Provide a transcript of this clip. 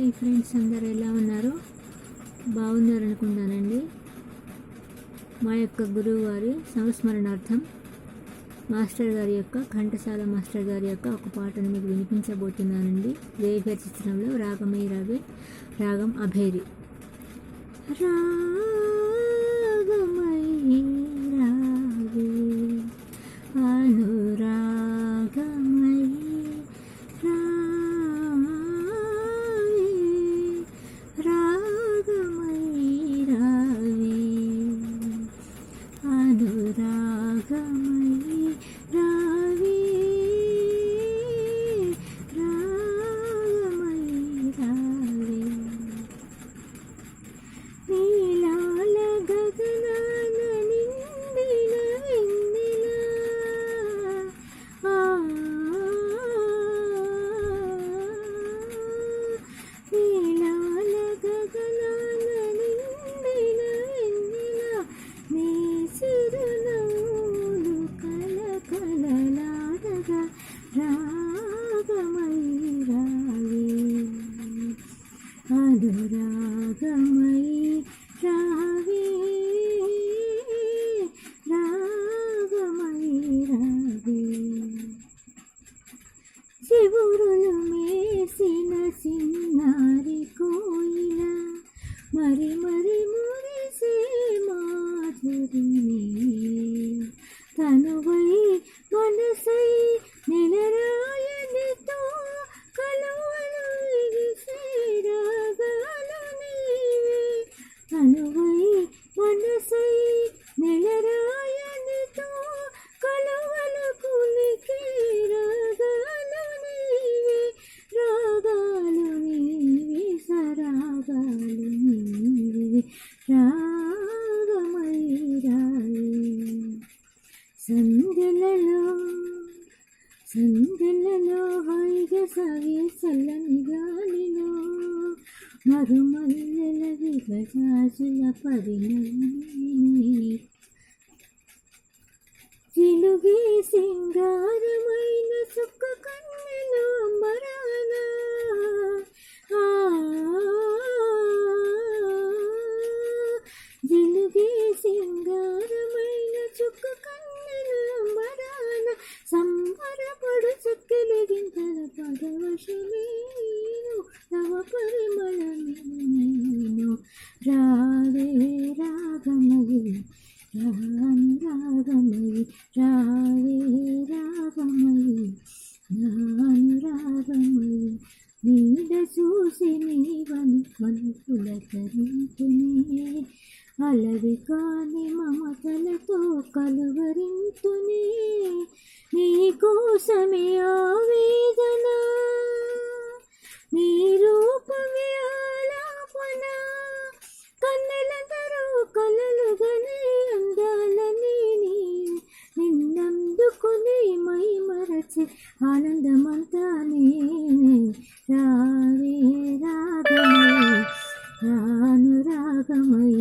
Hi friends, అందరు ఎలా ఉన్నారు? బాగున్నారనుకుంటానండి. మా యొక్క గురువు గారి సంస్మరణార్థం మాస్టర్ గారి యొక్క ఘంటసాల మాస్టర్ గారి యొక్క ఒక పాటను మీకు వినిపించబోతున్నానండి. దేవిగారి చిత్రంలో రాగమై రావే, రాగం అభేరి. రాగమై రావే అనురాగమై అనురాగమై రావే, రాగమై రావే. శివురులు మేసిన సిన్నారి కోయిల మరి మరి మురిసే మాధురిని తనువై మనసై నెలరాయనితో కలవలు విరిసే రాగాలు నీవే. తనువై మనసై నెలరాయనితో కలవలు కులికే రాగాలు నీవే. రాగాలు నీవే, సరాగాలు నీవే, రాగమై రావే. సందెలలో హాయిగా సాగే చల్లని గాలిలో మరుమల్లెల విగజాజుల పరిణమి చిలుగే సింగారమైన సుక్క కన్నెల అంబరాన జిలుగే సింగారమైన చుక్క కన్నెల అంబరాన సంబరపడు చక్కెలి గింతల పదవశమేను తవ పరిమళమేను. రావే రాగమయి రాగమయి, రావే రాగమయి రాగమయి. నీడ చూసి నీవను మనుషుల తరింతునే అలవి కాని మమతలతో కలువరింతునే. నీ కోసమే ఆవేదన, నీ రూపమే ఆలాపన, కన్నెలందరూ కలలుగనే అందాలని నిన్నందుకుని మై మరచి ఆనందమంతానే. రావే రాగమై అనురాగమై